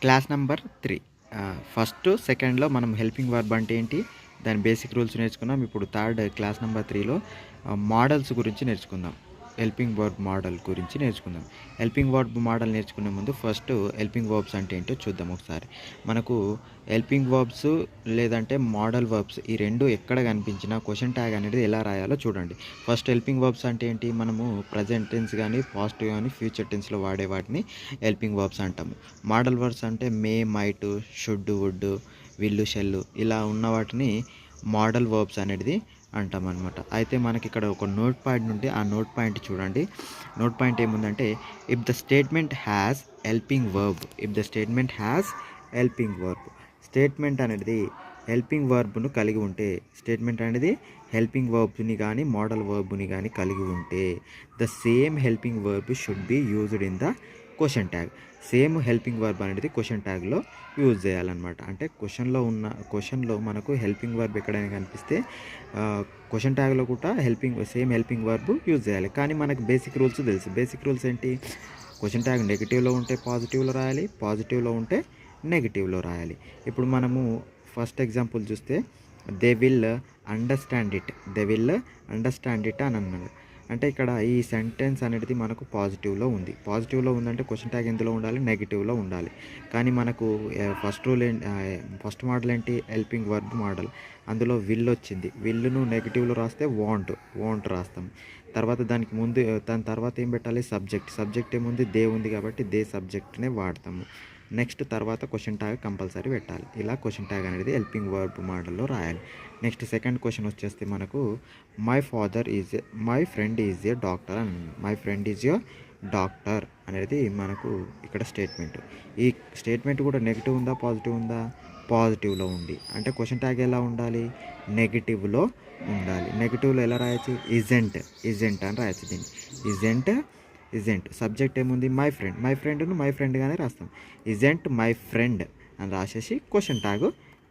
Class number 3 first సెకండ్లో మనం helping verb అంటే ఏంటి, దాని బేసిక్ రూల్స్ నేర్చుకున్నాం. ఇప్పుడు థర్డ్ క్లాస్ నెంబర్ 3లో మోడల్స్ గురించి నేర్చుకుందాం. హెల్పింగ్ వర్బ్ మోడల్ గురించి నేర్చుకుందాం. హెల్పింగ్ వర్బ్ మోడల్ నేర్చుకునే ముందు ఫస్ట్ హెల్పింగ్ వర్బ్స్ అంటే ఏంటో చూద్దాం ఒకసారి. మనకు హెల్పింగ్ వర్బ్స్ లేదంటే మోడల్ వర్బ్స్ ఈ రెండు ఎక్కడ కనిపించినా క్వశ్చన్ ట్యాగ్ అనేది ఎలా రాయాలో చూడండి. ఫస్ట్ హెల్పింగ్ వర్బ్స్ అంటే ఏంటి, మనము ప్రజెంట్ టెన్స్ కానీ పాజిటివ్ కానీ ఫ్యూచర్ టెన్స్లో వాడే వాటిని హెల్పింగ్ వర్బ్స్ అంటాము. మోడల్ వర్బ్స్ అంటే may, might, should, would, will, shall ఇలా ఉన్న వాటిని మోడల్ వర్బ్స్ అనేది అంటాం అనమాట. అయితే మనకి ఇక్కడ ఒక నోట్ పాయింట్ నుండి ఆ నోట్ పాయింట్ చూడండి. నోట్ పాయింట్ ఏముందంటే, if the statement has helping verb, if the statement has helping verb, statement అనేది హెల్పింగ్ వర్బ్ను కలిగి ఉంటే, స్టేట్మెంట్ అనేది హెల్పింగ్ వర్బ్ని కానీ మోడల్ వర్బ్ని కానీ కలిగి ఉంటే the same helping verb should be used in the question tag. Same helping verb అనేది question ట్యాగ్లో use చేయాలన్నమాట. అంటే క్వశ్చన్లో మనకు హెల్పింగ్ వర్బ్ ఎక్కడైనా కనిపిస్తే క్వశ్చన్ ట్యాగ్లో కూడా సేమ్ హెల్పింగ్ వర్బ్ యూజ్ చేయాలి. కానీ మనకు బేసిక్ రూల్స్ తెలుసు. బేసిక్ రూల్స్ ఏంటి, క్వశ్చన్ ట్యాగ్ నెగిటివ్లో ఉంటే పాజిటివ్లో రాయాలి, పాజిటివ్లో ఉంటే నెగిటివ్లో రాయాలి. ఇప్పుడు మనము ఫస్ట్ ఎగ్జాంపుల్ చూస్తే they will understand it, they will understand it అని అన్నాడు. అంటే ఇక్కడ ఈ సెంటెన్స్ అనేది మనకు పాజిటివ్లో ఉంది. పాజిటివ్లో ఉందంటే క్వశ్చన్ ట్యాగ్ ఎందులో ఉండాలి, నెగిటివ్లో ఉండాలి. కానీ మనకు ఫస్ట్ మోడల్ ఏంటి, హెల్పింగ్ వర్బ్ మోడల్. అందులో విల్ వచ్చింది. విల్లును నెగిటివ్లో రాస్తే వాంట్ రాస్తాం. తర్వాత దాని తర్వాత ఏం పెట్టాలి, సబ్జెక్ట్ ఏముంది, దే ఉంది కాబట్టి దే సబ్జెక్ట్నే వాడతాము. నెక్స్ట్ తర్వాత క్వశ్చన్ ట్యాగ్ కంపల్సరీ పెట్టాలి. ఇలా క్వశ్చన్ ట్యాగ్ అనేది హెల్పింగ్ వర్బ్ మోడల్లో రాయాలి. నెక్స్ట్ సెకండ్ క్వశ్చన్ వచ్చేస్తే మనకు my friend is a doctor అని, my friend is a doctor అనేది మనకు ఇక్కడ స్టేట్మెంట్. ఈ స్టేట్మెంట్ కూడా నెగిటివ్ ఉందా పాజిటివ్ ఉందా, పాజిటివ్లో ఉంది. అంటే క్వశ్చన్ ట్యాగ్ ఎలా ఉండాలి, నెగిటివ్లో ఉండాలి. నెగిటివ్లో ఎలా రాయొచ్చు, ఇజెంట్ అని రాయొచ్చు. దీన్ని ఇజెంట్ సబ్జెక్ట్ ఏముంది, మై ఫ్రెండ్ను మై ఫ్రెండ్గానే రాస్తాం. ఇజెంట్ మై ఫ్రెండ్ అని రాసేసి క్వశ్చన్ ట్యాగ్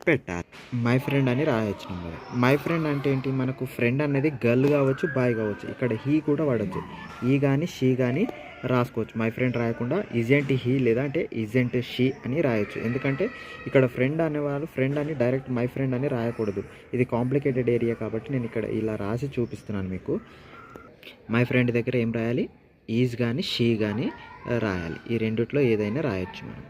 పెట్టాలి. మై ఫ్రెండ్ అని రాయొచ్చు. మై ఫ్రెండ్ అంటే ఏంటి, మనకు ఫ్రెండ్ అనేది గర్ల్ కావచ్చు, బాయ్ కావచ్చు. ఇక్కడ హీ కూడా వాడచ్చు. ఈ కానీ షీ కానీ రాసుకోవచ్చు. మై ఫ్రెండ్ రాయకుండా ఇజెంట్ హీ లేదా అంటే ఇజెంట్ షీ అని రాయొచ్చు. ఎందుకంటే ఇక్కడ ఫ్రెండ్ అనేవాళ్ళు ఫ్రెండ్ అని డైరెక్ట్ మై ఫ్రెండ్ అని రాయకూడదు. ఇది కాంప్లికేటెడ్ ఏరియా కాబట్టి నేను ఇక్కడ ఇలా రాసి చూపిస్తున్నాను మీకు. మై ఫ్రెండ్ దగ్గర ఏం రాయాలి, ఈజ్ కానీ షీ కానీ రాయాలి. ఈ రెండిట్లో ఏదైనా రాయొచ్చు మనం.